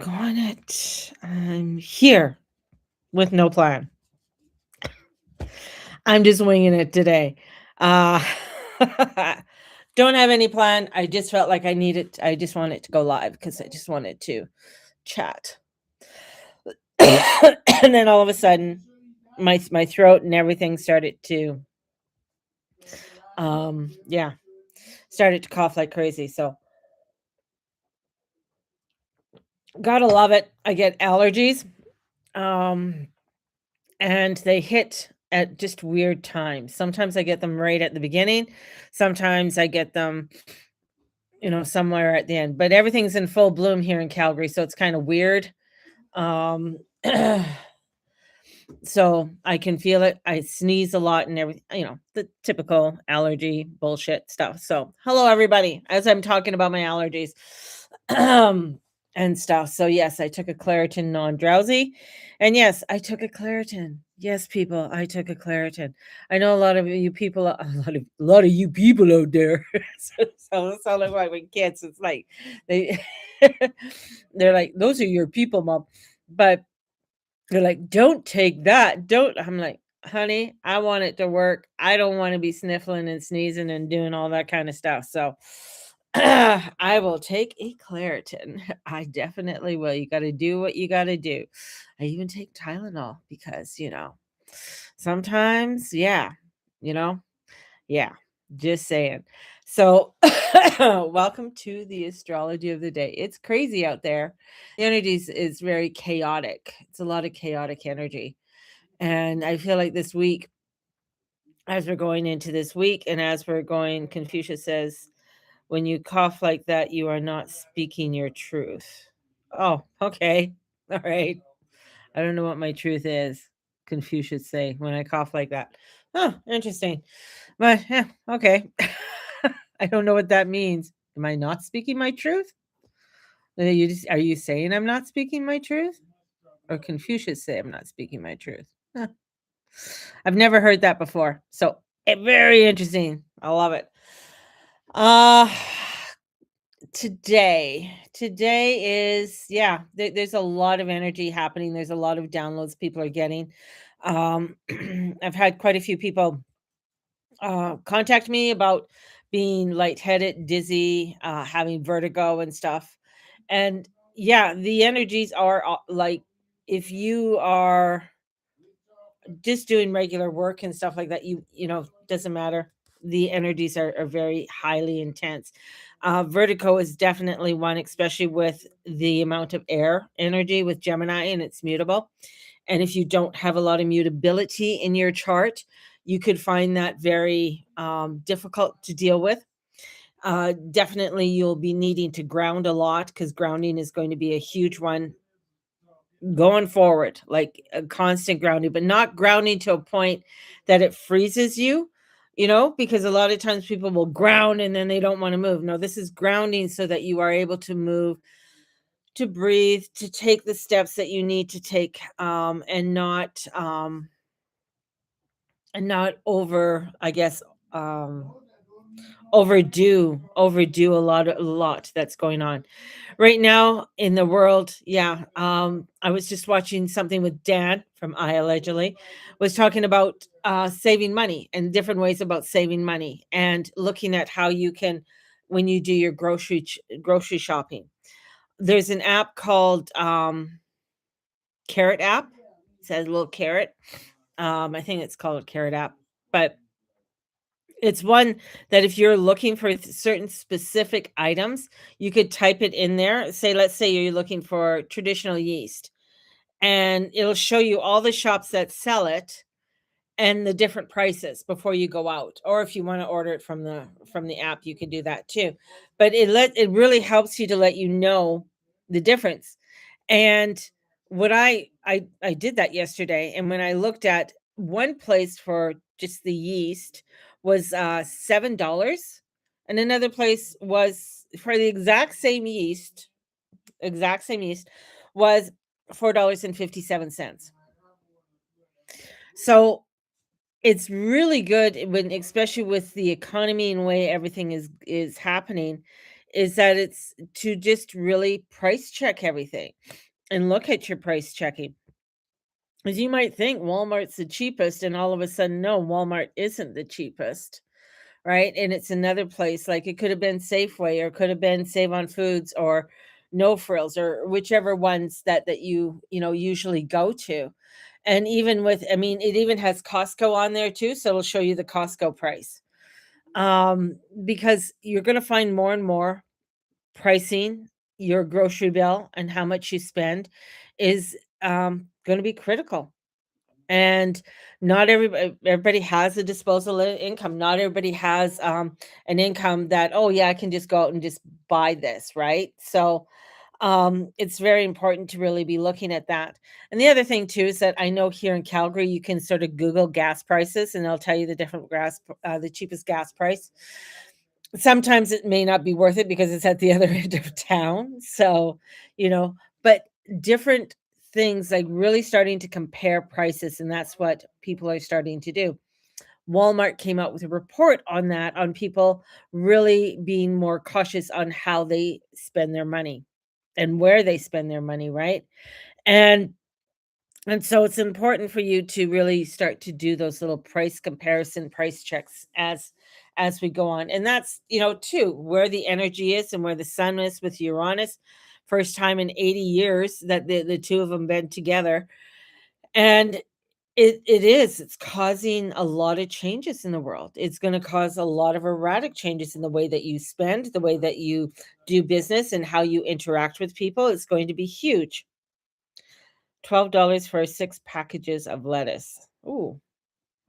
On it. I'm here with no plan. I'm just winging it today. Uh, don't have any plan. I just felt like I just wanted to go live because I just wanted to chat. And then all of a sudden, my throat and everything started to, yeah, started to cough like crazy. So gotta love it. I get allergies. Um, and they hit at just weird times. Sometimes I get them right at the beginning. Sometimes I get them, somewhere at the end. But everything's in full bloom here in Calgary, so it's kind of weird. Um, so I can feel it. I sneeze a lot and everything, the typical allergy bullshit stuff. So, hello everybody. As I'm talking about my allergies. And stuff. So yes, I took a Claritin non-drowsy. And yes, I took a Claritin. Yes, people, I took a Claritin. I know a lot of you people, a lot of you people out there. So sound like my kids. It's like they they're like, those are your people, mom. But they're like, don't take that. Don't. I'm like, honey, I want it to work. I don't want to be sniffling and sneezing and doing all that kind of stuff. So I will take a Claritin. I definitely will. You got to do what you got to do. I even take Tylenol because, sometimes, yeah, you know, yeah, just saying. So, welcome to the astrology of the day. It's crazy out there. The energy is very chaotic. It's a lot of chaotic energy. And I feel like this week, as we're going into this week, and as we're going, Confucius says, when you cough like that, you are not speaking your truth. Oh, okay. All right. I don't know what my truth is, Confucius say when I cough like that. Oh, interesting. But yeah, okay. I don't know what that means. Am I not speaking my truth? Are you saying I'm not speaking my truth? Or Confucius say I'm not speaking my truth? Huh. I've never heard that before. So very interesting. I love it. Uh today is, yeah, there's a lot of energy happening. There's a lot of downloads people are getting. I've had quite a few people contact me about being lightheaded, dizzy, having vertigo and stuff. And yeah, the energies are like, if you are just doing regular work and stuff like that, doesn't matter. The energies are very highly intense. Vertigo is definitely one, especially with the amount of air energy with Gemini, and it's mutable. And if you don't have a lot of mutability in your chart, you could find that very difficult to deal with. Definitely, you'll be needing to ground a lot because grounding is going to be a huge one going forward, like a constant grounding, but not grounding to a point that it freezes you, because a lot of times people will ground and then they don't want to move. No, this is grounding so that you are able to move, to breathe, to take the steps that you need to take, and not over, I guess, um overdo a lot that's going on right now in the world. Yeah. I was just watching something with Dan from I allegedly was talking about saving money and different ways about saving money and looking at how you can, when you do your grocery shopping. There's an app called Carrot app. It says a little carrot. I think it's called a Carrot app, but it's one that if you're looking for certain specific items, you could type it in there. Say, let's say you're looking for traditional yeast, and it'll show you all the shops that sell it and the different prices before you go out. Or if you want to order it from the app, you can do that too. But it really helps you to let you know the difference. And what I did that yesterday, and when I looked at one place for just the yeast was $7, and another place was for the exact same yeast was $4.57. So it's really good when, especially with the economy and way everything is happening. is that it's to just really price check everything and look at your price checking. Because you might think Walmart's the cheapest, and all of a sudden, no, Walmart isn't the cheapest, right? And it's another place, like it could have been Safeway or could have been Save on Foods or No Frills or whichever ones that you know usually go to. And even with, I mean, it even has Costco on there too, so it'll show you the Costco price. Because you're gonna find more and more pricing your grocery bill and how much you spend is going to be critical. And not everybody has a disposable income. Not everybody has an income that, oh yeah, I can just go out and just buy this, right? So it's very important to really be looking at that. And the other thing too is that I know here in Calgary you can sort of Google gas prices and they'll tell you the different the cheapest gas price. Sometimes it may not be worth it because it's at the other end of town. So, you know, but different things, like really starting to compare prices, and that's what people are starting to do. Walmart came out with a report on that, on people really being more cautious on how they spend their money and where they spend their money, right? And and so it's important for you to really start to do those little price comparison, price checks as we go on. And that's, you know, too, where the energy is and where the sun is with Uranus. First time in 80 years that the two of them been together. And it's causing a lot of changes in the world. It's going to cause a lot of erratic changes in the way that you spend, the way that you do business, and how you interact with people. It's going to be huge. $12 for 6 packages of lettuce. Ooh,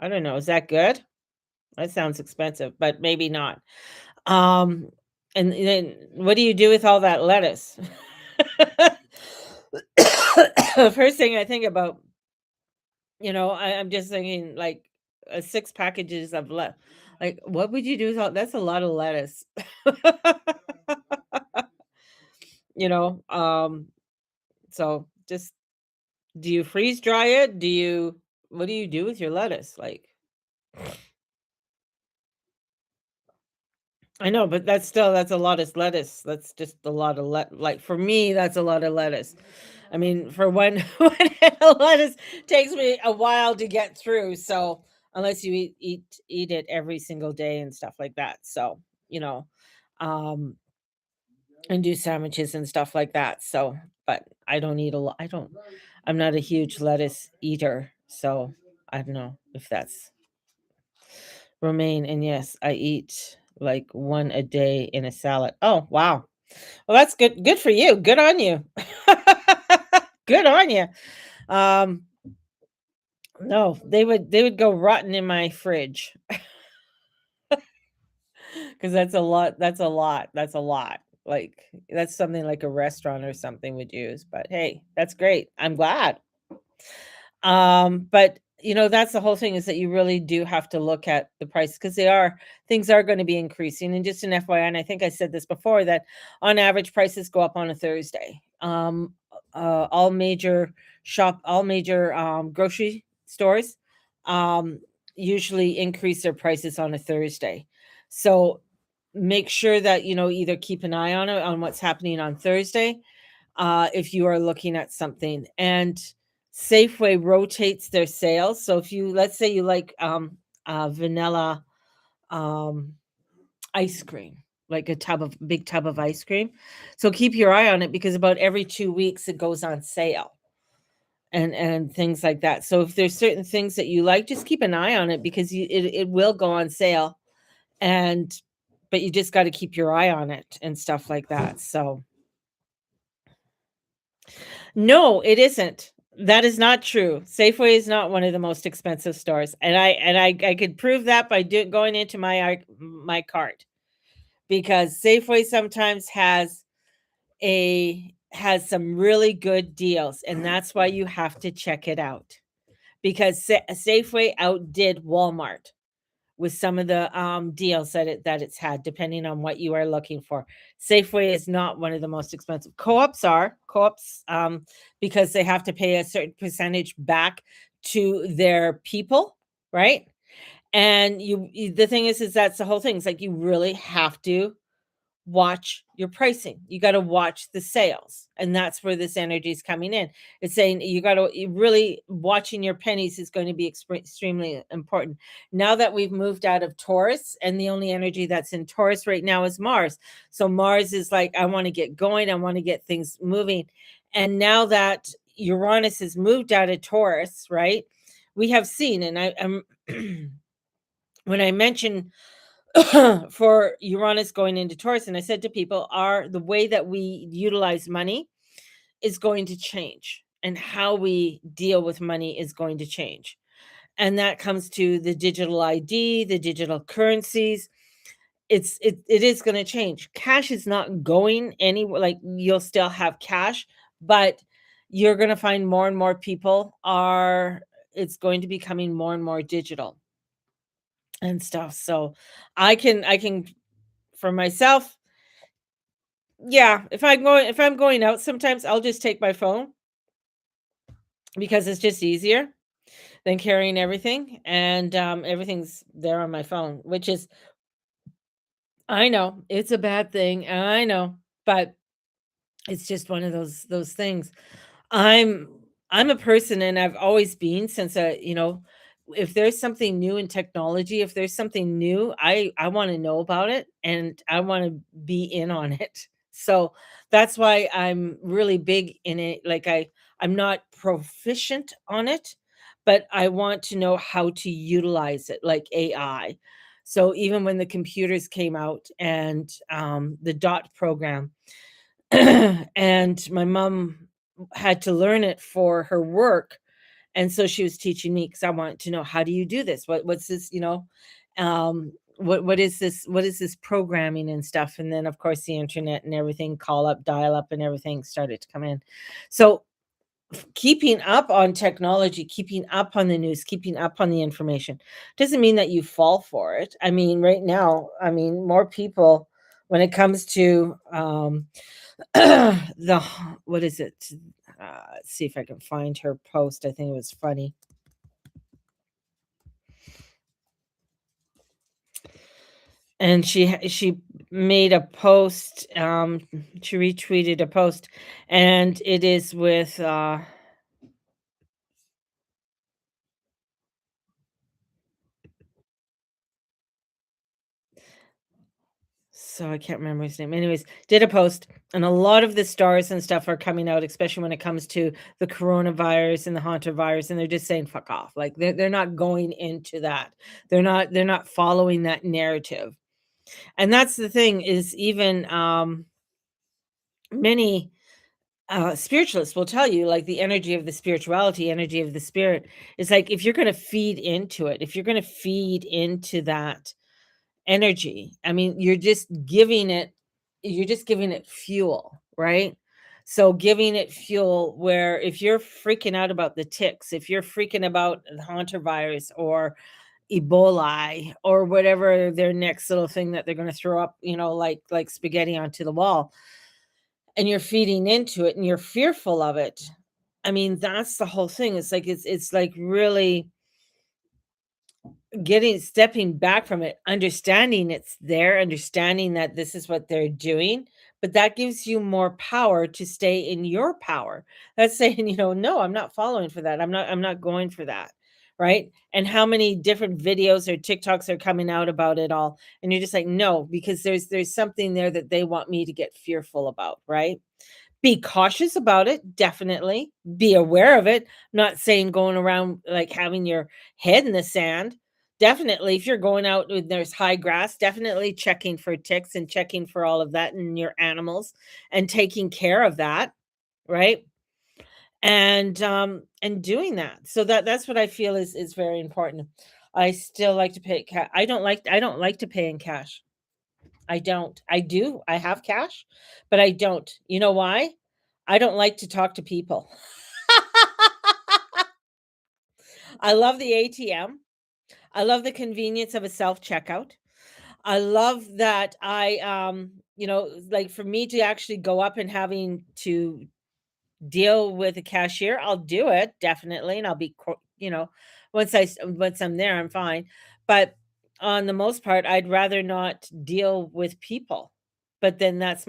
I don't know, is that good? That sounds expensive, but maybe not. Um, and then what do you do with all that lettuce? First thing I think about, you know, I'm just thinking like, 6 packages of like, what would you do with all that's a lot of lettuce. You know, so just do you freeze dry it? Do you what do you do with your lettuce? Like I know, but that's a lot of lettuce. That's just a lot of like for me, that's a lot of lettuce. I mean, for one one head of lettuce takes me a while to get through. So unless you eat it every single day and stuff like that. So, you know, um, and do sandwiches and stuff like that. So, but I don't eat a lot. I'm not a huge lettuce eater. So I don't know if that's romaine. And yes, I eat like one a day in a salad. Oh, wow. Well, that's good. Good for you. Good on you. Good on you. Um, no, they would go rotten in my fridge because that's a lot. That's a lot. That's a lot. Like that's something like a restaurant or something would use. But hey, that's great. I'm glad. But you know, that's the whole thing is that you really do have to look at the price because things are going to be increasing. And just an FYI, and I think I said this before that on average prices go up on a Thursday. All major grocery stores um usually increase their prices on a Thursday. So make sure that you know either keep an eye on it on what's happening on Thursday if you are looking at something. And Safeway rotates their sales. So if you, let's say you like vanilla um, ice cream, like a big tub of ice cream. So keep your eye on it because about every 2 weeks it goes on sale and things like that. So if there's certain things that you like, just keep an eye on it because it will go on sale. And but you just got to keep your eye on it and stuff like that. So no, it isn't. That is not true. Safeway is not one of the most expensive stores, and I could prove that by going into my cart because Safeway sometimes has some really good deals, and that's why you have to check it out because Safeway outdid Walmart with some of the deals that it's had, depending on what you are looking for. Safeway is not one of the most expensive. Co-ops because they have to pay a certain percentage back to their people, right? And the thing is that's the whole thing. It's like you really have to watch your pricing. You got to watch the sales. And that's where this energy is coming in. It's saying you got to really watching your pennies is going to be extremely important. Now that we've moved out of Taurus, and the only energy that's in Taurus right now is Mars. So Mars is like, I want to get going, I want to get things moving. And now that Uranus has moved out of Taurus, right? We have seen, and I'm when I mentioned for Uranus going into Taurus, and I said to people, are the way that we utilize money is going to change, and how we deal with money is going to change. And that comes to the digital ID, the digital currencies. It is going to change. Cash is not going anywhere. Like, you'll still have cash, but you're going to find more and more people are it's going to be becoming more and more digital and stuff. So I can for myself, yeah, if I'm going out, sometimes I'll just take my phone because it's just easier than carrying everything, and everything's there on my phone, which is, I know it's a bad thing, I know, but it's just one of those things. I'm I'm a person, and I've always been since, if there's something new in technology, if there's something new, I wanna know about it, and I wanna be in on it. So, that's why I'm really big in it. Like, I'm not proficient on it, but I want to know how to utilize it, like AI. So, even when the computers came out, and, the dot program, and my mom had to learn it for her work, and so she was teaching me because I wanted to know, how do you do this? What's this, what is this programming and stuff? And then, of course, the internet and everything, call up, dial up, and everything started to come in. So, keeping up on technology, keeping up on the news, keeping up on the information doesn't mean that you fall for it. I mean, right now, I mean, more people, when it comes to the what is it? Let's see if I can find her post. I think it was funny. And she made a post, she retweeted a post, and it is with, so I can't remember his name. Anyways, did a post, and a lot of the stars and stuff are coming out, especially when it comes to the coronavirus and the hantavirus, and they're just saying fuck off. Like, they're not going into that. They're not following that narrative. And that's the thing, is even many spiritualists will tell you, like, the energy of the spirituality, energy of the spirit is like, if you're going to feed into it, if you're going to feed into that energy, I mean, you're just giving it fuel, right? So, giving it fuel, where if you're freaking out about the ticks, if you're freaking about the hantavirus or Ebola or whatever their next little thing that they're going to throw up, like spaghetti onto the wall, and you're feeding into it and you're fearful of it. I mean, that's the whole thing. It's like really stepping back from it, understanding it's there, understanding that this is what they're doing, but that gives you more power to stay in your power. That's saying, no, I'm not following for that. I'm not going for that. Right. And how many different videos or TikToks are coming out about it all? And you're just like, no, because there's something there that they want me to get fearful about. Right. Be cautious about it, definitely. Be aware of it. Not saying going around like having your head in the sand. Definitely, if you're going out when there's high grass, definitely checking for ticks and checking for all of that in your animals and taking care of that, right? And doing that. So that's what I feel is very important. I still like to pay cash. I don't like to pay in cash. I don't. I do. I have cash, but I don't. You know why? I don't like to talk to people. I love the ATM. I love the convenience of a self-checkout. I love that like, for me to actually go up and having to deal with a cashier, I'll do it definitely, and I'll be, once I'm there, I'm fine. But on the most part, I'd rather not deal with people. but then that's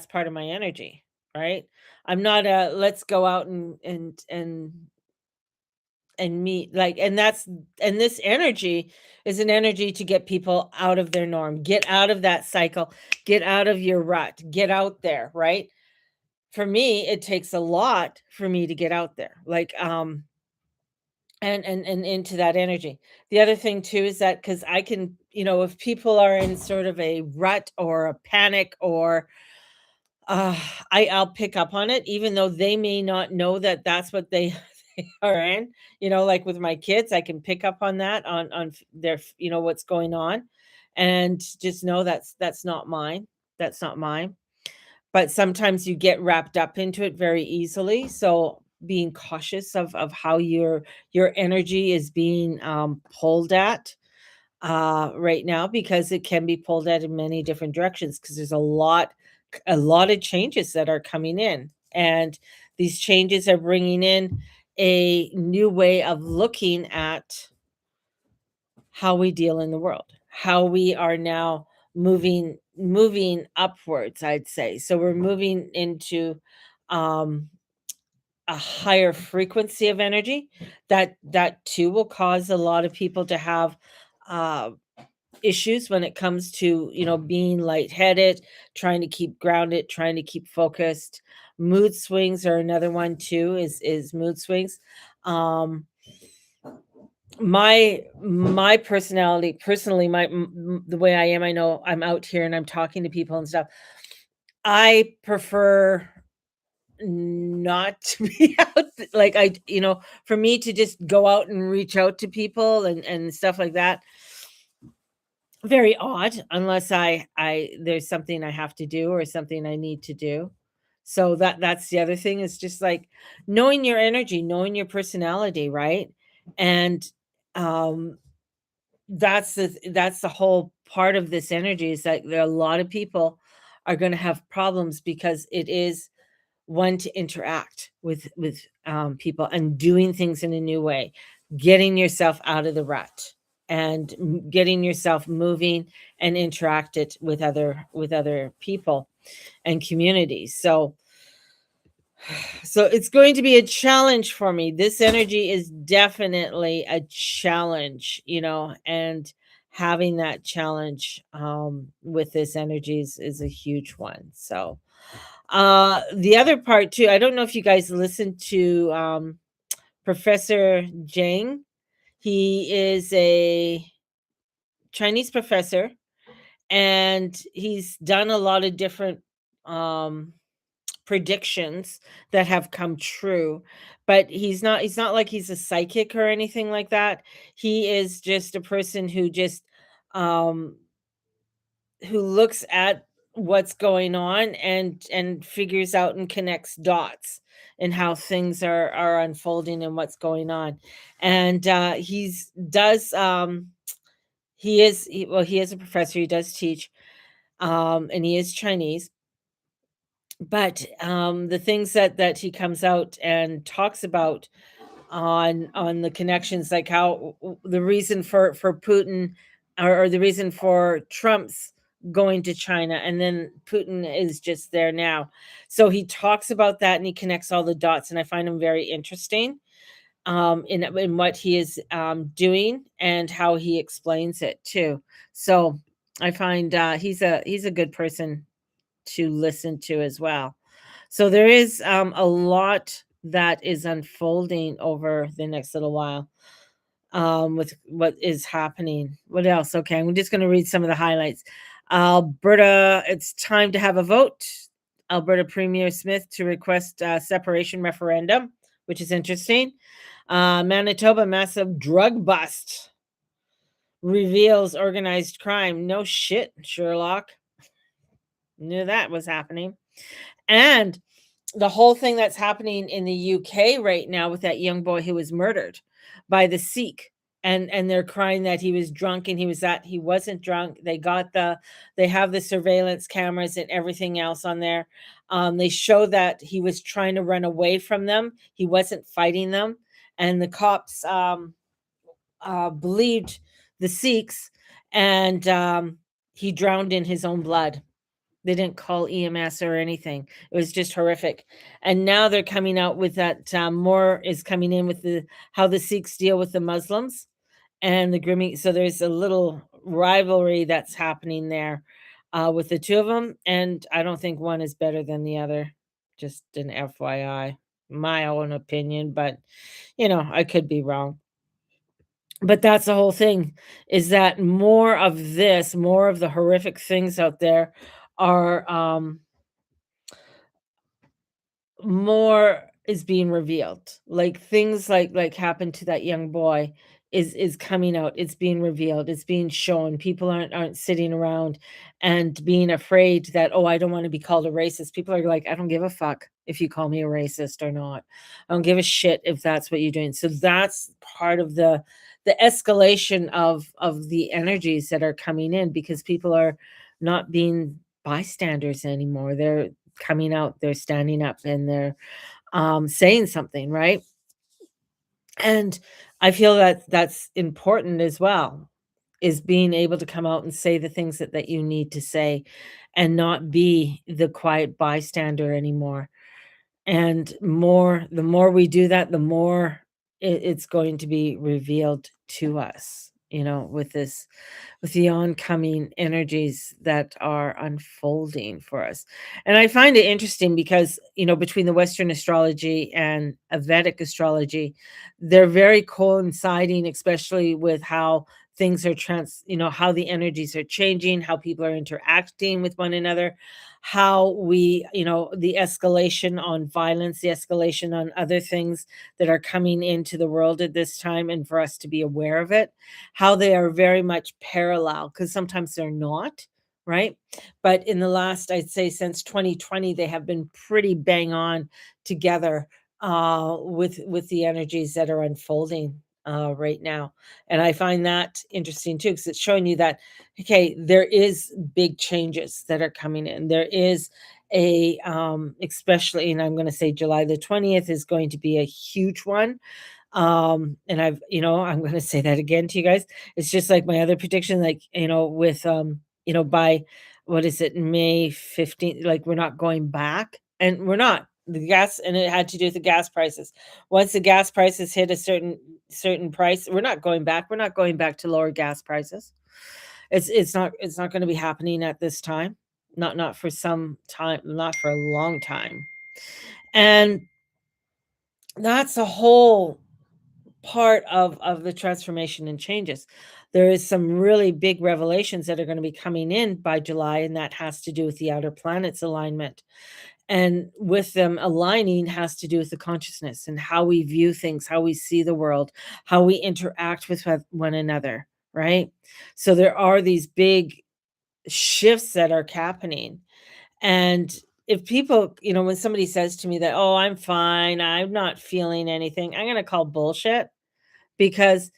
part of my energy, right? I'm not a let's go out and meet, like, and this energy is an energy to get people out of their norm, get out of that cycle, get out of your rut, get out there, right? For me, it takes a lot for me to get out there, like, and into that energy. The other thing too is that because I can, if people are in sort of a rut or a panic or uh, I'll pick up on it, even though they may not know that that's what they they are in. Like with my kids, I can pick up on that their what's going on, and just know that's not mine. That's not mine. But sometimes you get wrapped up into it very easily. So being cautious of how your energy is being pulled at right now, because it can be pulled at in many different directions, because there's a lot of changes that are coming in, and these changes are bringing in a new way of looking at how we deal in the world, how we are now moving upwards, I'd say. So we're moving into um a higher frequency of energy that too will cause a lot of people to have uh issues when it comes to, being lightheaded, trying to keep grounded, trying to keep focused. Mood swings are another one too, is mood swings. Um my personality, personally, the way I am, I know I'm out here and I'm talking to people and stuff. I prefer not to be out like for me to just go out and reach out to people and stuff like that. Very odd, unless I there's something I have to do or something I need to do. So that's the other thing, is just like knowing your energy, knowing your personality, right? And um that's the whole part of this energy, is that there are a lot of people are going to have problems because it is one to interact with people and doing things in a new way, getting yourself out of the rut, and getting yourself moving and interacted with other people and communities. So it's going to be a challenge for me. This energy is definitely a challenge, and having that challenge with this energy is a huge one. So the other part too, I don't know if you guys listen to Professor Jang. He is a Chinese professor, and he's done a lot of different um predictions that have come true. But he's not like he's a psychic or anything like that. He is just a person um who looks at what's going on and figures out and connects dots and how things are unfolding and what's going on. And he's does he is a professor, he does teach, and he is Chinese. But the things that he comes out and talks about on the connections, like how the reason for Putin, or the reason for Trump's going to China, and then Putin is just there now. So he talks about that and he connects all the dots, and I find him very interesting in what he is doing and how he explains it too. So I find he's a good person to listen to as well. So there is a lot that is unfolding over the next little while with what is happening. What else? Okay, I'm just going to read some of the highlights. Alberta, it's time to have a vote. Alberta Premier Smith to request separation referendum, which is interesting. Manitoba, massive drug bust reveals organized crime. No shit, Sherlock. Knew that was happening. And the whole thing that's happening in the UK right now with that young boy who was murdered by the Sikh, and they're crying that he was drunk, and he wasn't drunk. They have the surveillance cameras and everything else on there. They show that he was trying to run away from them. He wasn't fighting them, and the cops believed the Sikhs, and he drowned in his own blood. They didn't call EMS or anything. It was just horrific. And now they're coming out with that, more is coming in with the how the Sikhs deal with the Muslims and the grooming. So there's a little rivalry that's happening there, with the 2 of them, and I don't think one is better than the other. Just an FYI. My own opinion, but, I could be wrong. But that's the whole thing, is that more of this, more of the horrific things out there are, more is being revealed. Like, things like happened to that young boy is coming out. It's being revealed. It's being shown. People aren't sitting around and being afraid that, "Oh, I don't wanna be called a racist." People are like, "I don't give a fuck if you call me a racist or not. I don't give a shit if that's what you're doing." So that's part of the escalation of the energies that are coming in because people are not being bystanders anymore. They're coming out, they're standing up, and they're, saying something, right? And I feel that that's important as well, is being able to come out and say the things that you need to say and not be the quiet bystander anymore. And the more we do that, the more it's going to be revealed to us, with the oncoming energies that are unfolding for us. And I find it interesting because, between the Western astrology and a Vedic astrology, they're very coinciding, especially with how things are how the energies are changing, how people are interacting with one another, how the escalation on violence, the escalation on other things that are coming into the world at this time, and for us to be aware of it, how they are very much parallel, because sometimes they're not, right? But in the last, I'd say since 2020, they have been pretty bang on together, with the energies that are unfolding, right now. And I find that interesting too, because it's showing you that, okay, there is big changes that are coming in. There is especially, and I'm going to say July the 20th is going to be a huge one. And I'm going to say that again to you guys. It's just like my other prediction, like, with, by what is it, May 15th, like we're not going back, and we're not. The gas, and it had to do with the gas prices. Once the gas prices hit a certain price, we're not going back. We're not going back to lower gas prices. It's not going to be happening at this time. Not for some time, not for a long time. And that's a whole part of the transformation and changes. There is some really big revelations that are going to be coming in by July, and that has to do with the outer planets alignment. And with them aligning has to do with the consciousness and how we view things, how we see the world, how we interact with one another, right? So there are these big shifts that are happening. And if people, when somebody says to me that, "Oh, I'm fine, I'm not feeling anything," I'm going to call bullshit, because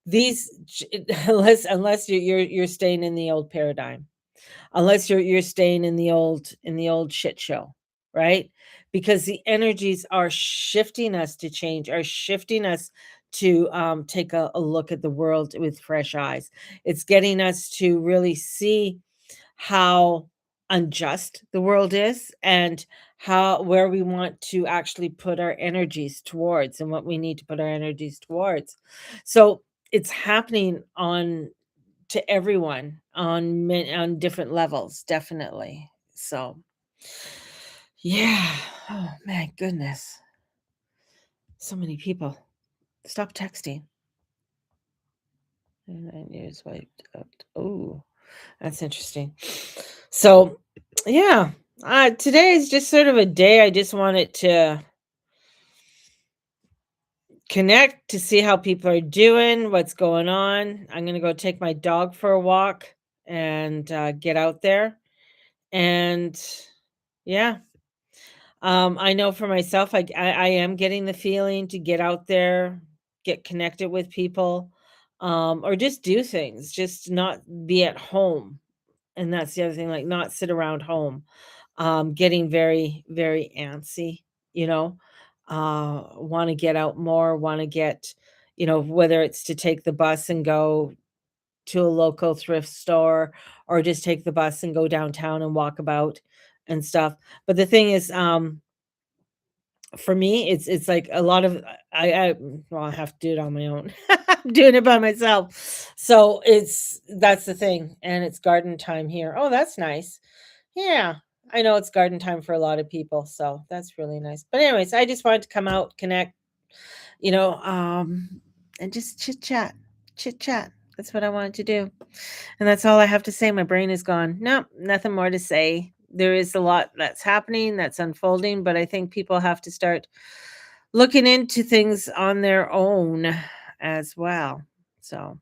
unless you're staying in the old paradigm, unless you're staying in the old shit show, right? Because the energies are shifting us to change, are shifting us to, take a look at the world with fresh eyes. It's getting us to really see how unjust the world is, and how where we want to actually put our energies towards, and what we need to put our energies towards. So it's happening on to everyone on different levels, definitely. So yeah. Oh my goodness. So many people. Stop texting. And I news wiped out. Oh, that's interesting. So yeah. Today is just sort of a day I just wanted to connect to see how people are doing, what's going on. I'm gonna go take my dog for a walk and get out there. And yeah, I know for myself, I am getting the feeling to get out there, get connected with people, or just do things, just not be at home. And that's the other thing, like not sit around home, getting very, very antsy, want to get out more, want to get, whether it's to take the bus and go to a local thrift store or just take the bus and go downtown and walk about and stuff. But the thing is, for me, it's like a lot of well, I have to do it on my own. I'm doing it by myself. So that's the thing. And it's garden time here. Oh, that's nice. Yeah. I know it's garden time for a lot of people. So that's really nice. But anyways, I just wanted to come out, connect, you know, and just chit chat. Chit chat. That's what I wanted to do. And that's all I have to say. My brain is gone. No, nothing more to say. There is a lot that's happening, that's unfolding, but I think people have to start looking into things on their own as well. So,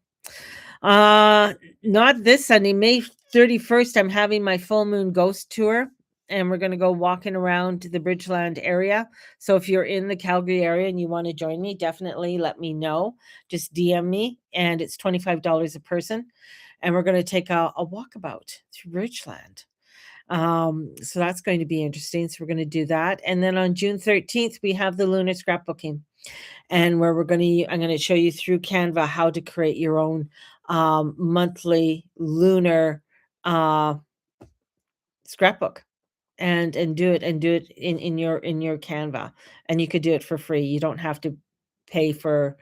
uh not this Sunday, May 31st, I'm having my full moon ghost tour and we're going to go walking around the Bridgeland area. So if you're in the Calgary area and you want to join me, definitely let me know. Just DM me and it's $25 a person and we're going to take a walkabout through Bridgeland. So that's going to be interesting. So we're going to do that. And then on June 13th, we have the lunar scrapbooking and where I'm going to show you through Canva how to create your own monthly lunar uh, scrapbook and do it in your Canva, and you could do it for free. You don't have to pay for,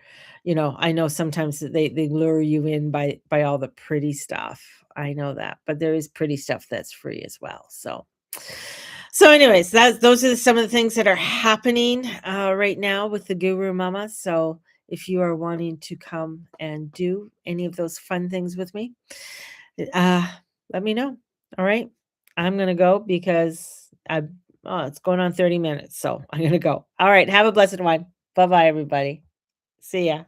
I know sometimes that they lure you in by all the pretty stuff. I know that, but there is pretty stuff that's free as well. So anyways, those are some of the things that are happening right now with the Guru Mama. So if you are wanting to come and do any of those fun things with me, uh, let me know. All right. I'm gonna go because it's going on 30 minutes. So I'm gonna go. All right. Have a blessed one. Bye bye, everybody. See ya.